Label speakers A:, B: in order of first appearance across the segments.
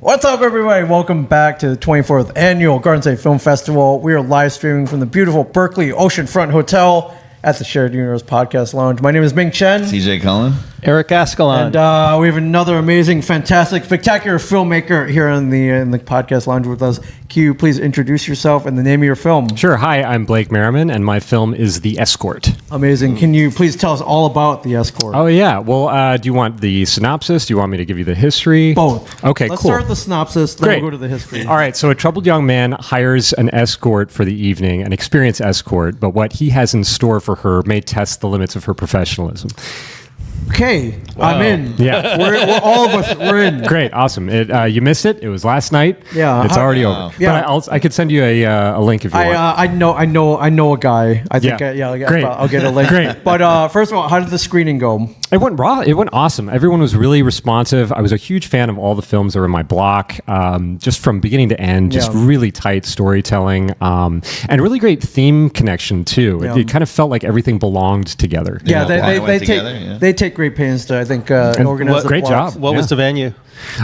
A: What's up, everybody? Welcome back to the 24th Annual Garden State Film Festival. We are live streaming from the beautiful Berkeley Oceanfront Hotel at the Shared Universe Podcast Lounge. My name is Ming Chen.
B: CJ Cullen.
C: Eric Ascalon.
A: And we have another amazing, fantastic, spectacular filmmaker here in the podcast lounge with us. Q, please introduce yourself and the name of your film.
D: Sure. Hi, I'm Blake Merriman, and my film is The Escort.
A: Amazing. Can you please tell us all about The Escort?
D: Oh, yeah. Well, do you want the synopsis? Do you want me to give you the history?
A: Both.
D: Okay,
A: Let's
D: cool.
A: start with the synopsis, then
D: Great.
A: we'll go to the history.
D: All right, so a troubled young man hires an escort for the evening, an experienced escort, but what he has in store for her may test the limits of her professionalism.
A: Okay, wow. I'm in.
D: Yeah.
A: We're all of us, we're in.
D: Great, awesome. You missed it. It was last night.
A: Yeah.
D: It's already over.
A: Yeah.
D: But I could send you a link if you want.
A: I know a guy. I think
D: Great.
A: I'll get a link.
D: Great.
A: But first of all, how did the screening go?
D: It went raw. It went awesome. Everyone was really responsive. I was a huge fan of all the films that were in my block, just from beginning to end. Just really tight storytelling, and really great theme connection too.
A: Yeah.
D: It kind of felt like everything belonged together.
A: Yeah, they take great pains to, I think, organize the
D: great
A: plots.
D: job.
C: What was the venue?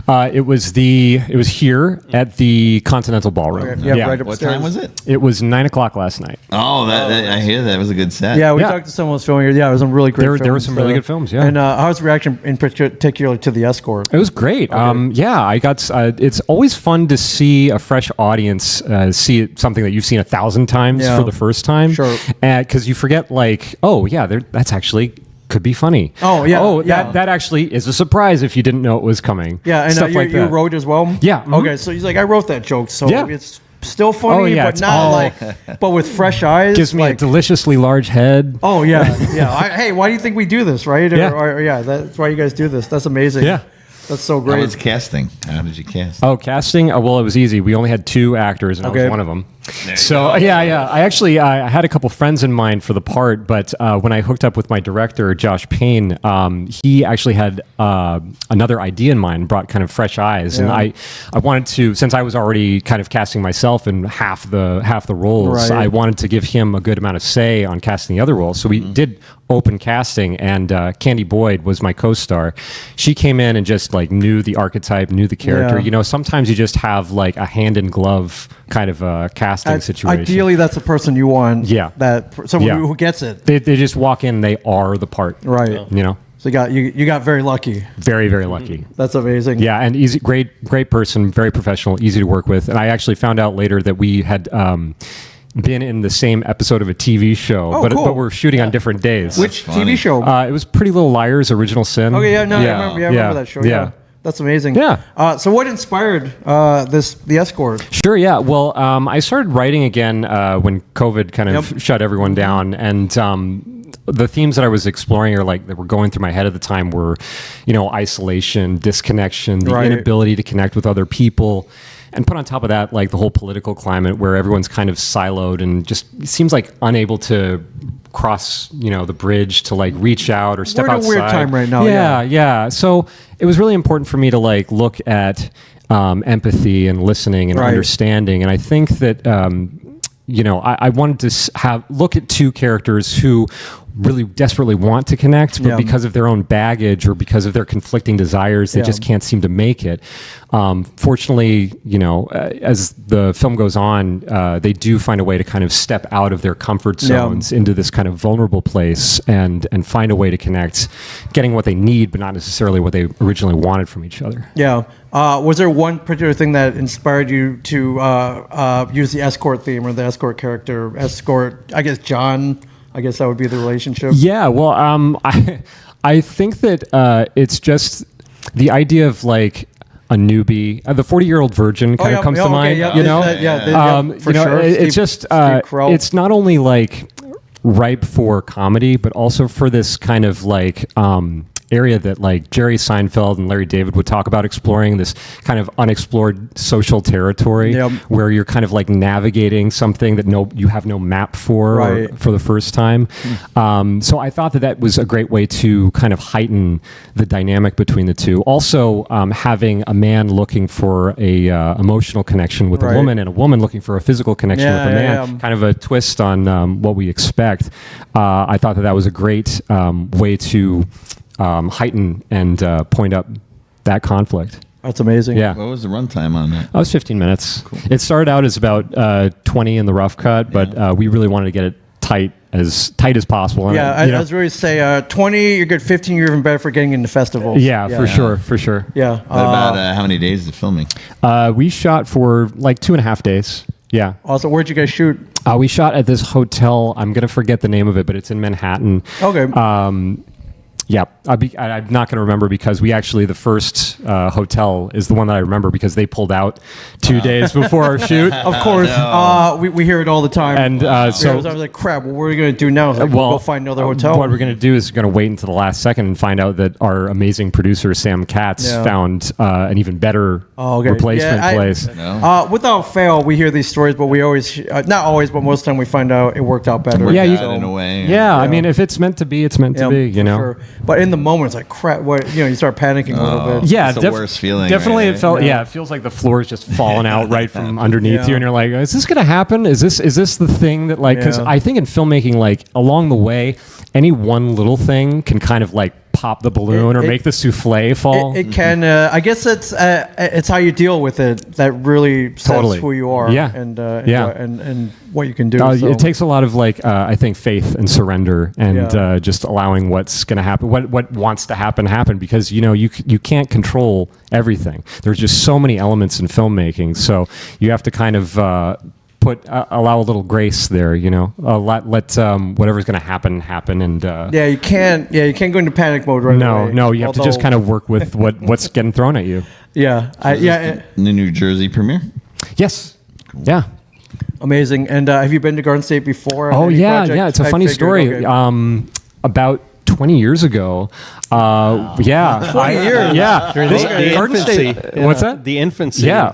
D: It was here at the Continental Ballroom.
A: Okay. Yeah, right
B: What
A: upstairs.
B: time was it?
D: It was 9:00 last night.
B: Oh, I hear that was a good set.
A: Yeah, we
D: Yeah.
A: talked to someone who was filming. Yeah, it was some really great films.
D: There were some really good films, yeah.
A: And how was the reaction in particular to The Escort?
D: It was great.
A: Okay.
D: I got. It's always fun to see a fresh audience see something that you've seen 1,000 times for the first time.
A: Sure.
D: Because you forget, like, oh yeah, that's actually could be funny.
A: Oh, yeah.
D: Oh,
A: Yeah.
D: that actually is a surprise if you didn't know it was coming.
A: Yeah, and
D: stuff like
A: you
D: that.
A: wrote as well?
D: Yeah. Mhm.
A: Okay, so he's like, I wrote that joke, so
D: Yeah.
A: it's still funny,
D: Oh, yeah,
A: but
D: it's
A: not
D: all-
A: like, but with fresh eyes.
D: Gives me a
A: like,
D: deliciously large head.
A: oh, yeah, yeah. Hey, why do you think we do this, right?
D: Yeah.
A: Or, that's why you guys do this. That's amazing.
D: Yeah.
A: That's so
B: How
A: great.
B: was casting? How did you cast?
D: Oh, casting? Well, it was easy. We only had 2 actors, and I
A: Okay.
D: was one of them. So, yeah. I actually I had a couple friends in mind for the part, but when I hooked up with my director, Josh Payne, he actually had another idea in mind, brought kind of fresh eyes.
A: Yeah.
D: And I wanted to, since I was already kind of casting myself in half the roles,
A: Right.
D: I wanted to give him a good amount of say on casting the other roles. So we did open casting, and Candy Boyd was my co-star. She came in and just like knew the archetype, knew the character.
A: Yeah.
D: You know, sometimes you just have like a hand in glove kind of casting situation.
A: Ideally, that's the person you want.
D: Yeah.
A: Someone
D: Yeah.
A: who gets it.
D: They just walk in, they are the part.
A: Right.
D: You know,
A: So you got very lucky.
D: very, very lucky.
A: That's amazing.
D: Yeah, and easy, great person, very professional, easy to work with. And I actually found out later that we had been in the same episode of a TV show,
A: Oh,
D: but
A: cool.
D: we're shooting on different days.
A: Which
B: That's funny.
A: TV show?
D: It was Pretty Little Liars, Original Sin.
A: Okay, yeah, no, I remember that show. Yeah. That's amazing.
D: Yeah.
A: So what inspired The Escort?
D: Sure, yeah. Well, I started writing again when COVID kind of shut everyone down, and the themes that I was exploring or like that were going through my head at the time were, you know, isolation, disconnection, the
A: Right.
D: inability to connect with other people. And put on top of that, like the whole political climate where everyone's kind of siloed and just seems like unable to cross, you know, the bridge to like reach out or step
A: We're in a
D: outside.
A: weird time right now,
D: Yeah. So it was really important for me to like look at empathy and listening and
A: Right.
D: understanding. And I think that, you know, I wanted to look at 2 characters who really desperately want to connect, but
A: Yeah.
D: because of their own baggage or because of their conflicting desires, they
A: Yeah.
D: just can't seem to make it. Fortunately, you know, as the film goes on, they do find a way to kind of step out of their comfort zones into this kind of vulnerable place and find a way to connect, getting what they need, but not necessarily what they originally wanted from each other.
A: Yeah. Was there one particular thing that inspired you to use the escort theme or the escort character? Escort, I guess John. I guess that would be the relationship.
D: Yeah, well, I think that it's just the idea of like a newbie, the 40-year-old virgin kind of comes to mind. You know,
A: for
D: you know,
A: sure.
D: it's just
A: Steve Carell.
D: it's not only like ripe for comedy, but also for this kind of like area that like Jerry Seinfeld and Larry David would talk about, exploring this kind of unexplored social territory where you're kind of like navigating something that you have no map for or for the first time. So I thought that was a great way to kind of heighten the dynamic between the two. Also, having a man looking for a emotional connection with a woman and a woman looking for a physical connection with a man, kind of a twist on what we expect. I thought that was a great way to heighten and point up that conflict.
A: That's amazing.
D: Yeah.
B: What was the runtime on that?
D: That was 15 minutes. Cool. It started out as about 20 in the rough cut, but we really wanted to get it tight as possible.
A: Yeah, I was really say 20, you're good. 15, you're even better for getting into festivals.
D: Yeah, for sure.
B: What
A: Yeah.
B: about how many days of filming?
D: We shot for like 2.5 days. Yeah.
A: Also, where'd you guys shoot?
D: We shot at this hotel. I'm going to forget the name of it, but it's in Manhattan.
A: Okay.
D: Yeah, I'm not going to remember because the first hotel is the one that I remember because they pulled out 2 days before our shoot.
A: Of course. We hear it all the time.
D: And
A: so I was like, crap, what are we going to do now? I was like, we'll go find another hotel.
D: What we're going to do is going to wait until the last second and find out that our amazing producer, Sam Katz, found an even better replacement place.
A: Without fail, we hear these stories, but we always, not always, but most of the time we find out it worked out better.
B: In a way.
D: Yeah, I mean, if it's meant to be, it's meant to be, you know.
A: Sure. But in the moment, it's like crap. You start panicking a little bit.
D: Yeah,
B: it's the worst feeling.
D: Definitely, it felt. Yeah, it feels like the floor is just falling out right from underneath you, and you're like, "Is this going to happen? Is this the thing that like?" Because I think in filmmaking, like along the way, any one little thing can kind of like pop the balloon or make the souffle fall.
A: It can. I guess it's how you deal with it that really says who you are.
D: Yeah.
A: And what you can do.
D: It takes a lot of like I think faith and surrender and just allowing what's going to happen, what wants to happen because you can't control everything. There's just so many elements in filmmaking, so you have to kind of allow a little grace there, let whatever's going to happen, and
A: you can't go into panic mode right away.
D: No, you have to just kind of work with what's getting thrown at you.
B: The New Jersey premiere.
D: Yes. Cool. Yeah.
A: Amazing. And have you been to Garden State before?
D: Oh yeah. It's a funny story.
A: Okay.
D: About 20 years ago.
A: 20 years.
D: Yeah.
C: The
D: Garden
C: infancy.
D: State. What's that?
C: The infancy.
D: Yeah.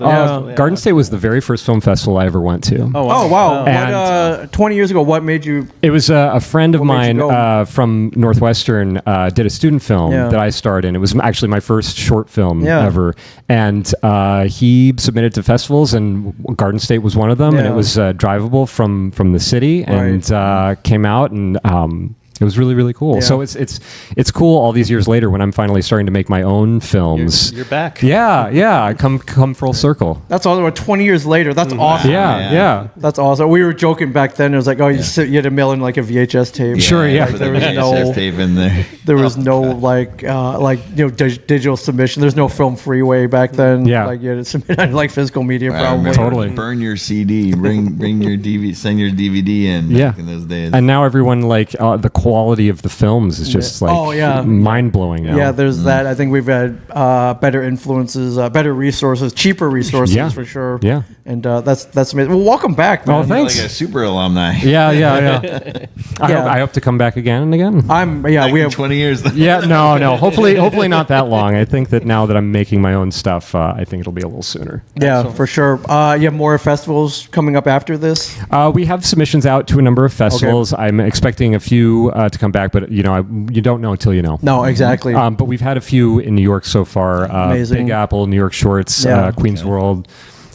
D: Garden State was the very first film festival I ever went to.
A: Oh, wow. 20 years ago, what made you?
D: It was a friend of mine from Northwestern did a student film that I starred in. It was actually my first short film ever. And he submitted to festivals, and Garden State was one of them. And it was drivable from the city, and came out, and it was really, really cool. So it's cool all these years later when I'm finally starting to make my own films.
C: You're back.
D: Yeah. Come full circle.
A: That's awesome. 20 years later, that's awesome.
D: Yeah.
A: That's awesome. We were joking back then. It was like, you had to mail in like a VHS tape.
D: Sure, yeah.
A: Like, there was
B: VHS tape in there.
A: There was no digital submission. There's no Film Freeway back then.
D: Yeah.
A: Like you had to submit on like physical media probably.
D: Totally.
B: Burn your CD. Bring your DVD. Send your DVD in. Back in those days.
D: And now everyone the quality of the films is just mind blowing now.
A: Yeah, there's that. I think we've had better influences, better resources, cheaper resources for sure.
D: Yeah,
A: and that's amazing. Well, welcome back, man.
D: Oh, thanks.
B: Like a super alumni.
D: Yeah. I hope to come back again and again.
B: We have 20 years.
D: Yeah, no. Hopefully not that long. I think that now that I'm making my own stuff, I think it'll be a little sooner.
A: Yeah, for sure. You have more festivals coming up after this?
D: We have submissions out to a number of festivals. Okay. I'm expecting a few to come back, but you don't know until you know.
A: No, exactly.
D: But we've had a few in New York so far.
A: Amazing.
D: Big Apple, New York Shorts, Queens World.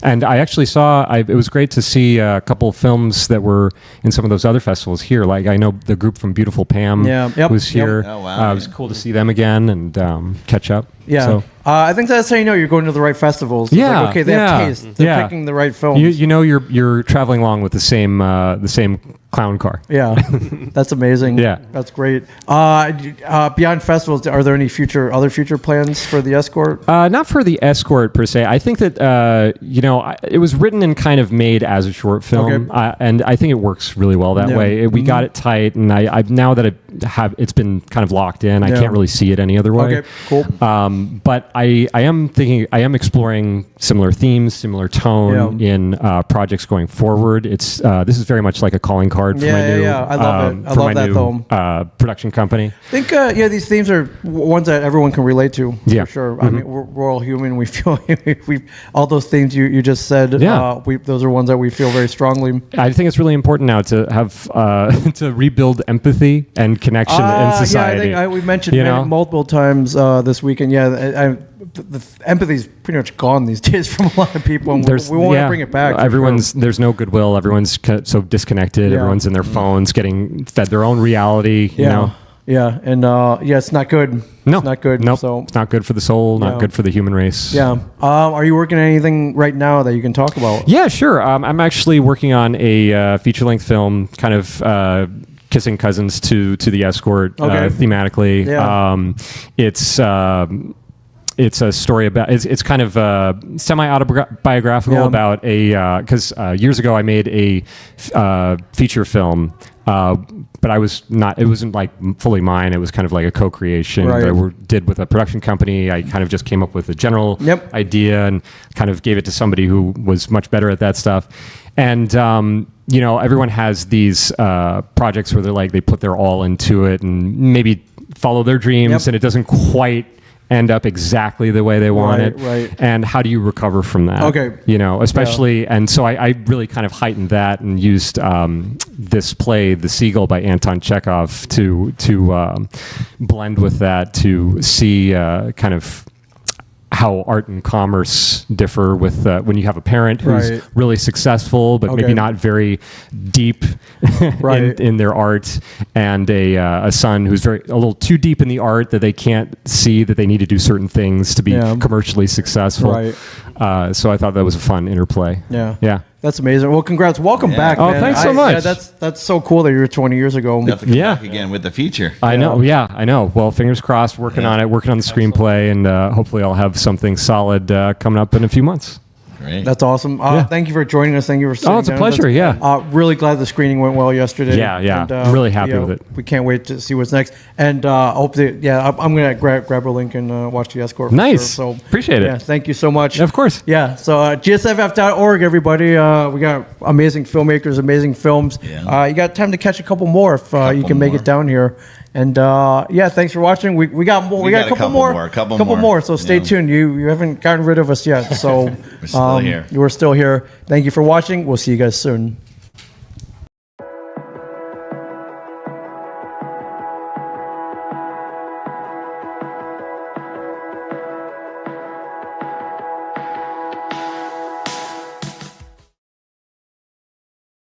D: And I actually it was great to see a couple of films that were in some of those other festivals here. Like I know the group from Beautiful Pam was here.
B: Oh, wow.
D: It was cool to see them again and catch up.
A: Yeah.
D: So,
A: I think that's how you know you're going to the right festivals. It's
D: yeah.
A: Like, okay, they have taste. They're picking the right films.
D: You're traveling along with the same clown car.
A: Yeah, that's amazing.
D: Yeah,
A: that's great. Beyond festivals, are there any other future plans for the Escort?
D: Not for the Escort per se. I think that it was written and kind of made as a short film, and I think it works really well that way. We got it tight, and I now that it's been kind of locked in, I can't really see it any other way.
A: Okay, cool.
D: But I am exploring similar themes, similar tone in projects going forward. It's this is very much like a calling card for my new.
A: I love it. I love that film.
D: Production company.
A: I think these themes are ones that everyone can relate to.
D: Yeah,
A: for sure. Mm-hmm. I mean, we're all human. We feel all those themes you just said.
D: Yeah.
A: Those are ones that we feel very strongly.
D: I think it's really important now to have to rebuild empathy and connection in society.
A: Yeah, I think we mentioned it multiple times this weekend. Yeah, the empathy's pretty much gone these days from a lot of people, and we want to bring it back.
D: There's no goodwill. Everyone's so disconnected. Everyone's in their phones, getting fed their own reality. You know.
A: Yeah, and it's not good.
D: No,
A: it's not good.
D: Nope.
A: So
D: It's not good for the soul. Not good for the human race.
A: yeah. Are you working on anything right now that you can talk about?
D: Yeah, sure. I'm actually working on a feature-length film, kind of kissing cousins to the Escort thematically.
A: Yeah.
D: It's a story about it's kind of semi-autobiographical about because years ago I made a feature film, but it wasn't like fully mine. It was kind of like a co-creation that I did with a production company. I kind of just came up with a general idea and kind of gave it to somebody who was much better at that stuff. And everyone has these projects where they put their all into it and maybe follow their dreams, and it doesn't quite end up exactly the way they want it.
A: Right.
D: And how do you recover from that?
A: Okay.
D: Especially, and so I really kind of heightened that and used this play, The Seagull by Anton Chekhov, to blend with that to see kind of how art and commerce differ with when you have a parent who's really successful but maybe not very deep in their art, and a son who's a little too deep in the art that they can't see that they need to do certain things to be commercially successful. So I thought that was a fun interplay. Yeah.
A: That's amazing. Well, congrats. Welcome back, man.
D: Thanks so much.
A: Yeah, that's so cool that you were 20 years ago.
B: We'll have to come back again with the feature.
D: I know. Well, fingers crossed, working on it, working on the screenplay, and hopefully I'll have something solid coming up in a few months.
B: Great.
A: That's awesome. Thank you for joining us. Thank you for sitting
D: it's a
A: down.
D: pleasure.
A: Really glad the screening went well yesterday.
D: Yeah.
A: And,
D: really happy with it.
A: We can't wait to see what's next. And I hope that, I'm going to grab a link and watch the Escort.
D: Nice.
A: Sure. So
D: appreciate it.
A: Yeah, thank you so much.
D: Of course.
A: Yeah. So GSFF.org, everybody. We got amazing filmmakers, amazing films.
B: Yeah.
A: You got time to catch a couple more if you can make it down here. And thanks for watching. We got more. We got a couple more. So stay tuned. You haven't gotten rid of us yet. So
B: we're still here.
A: We're still here. Thank you for watching. We'll see you guys soon.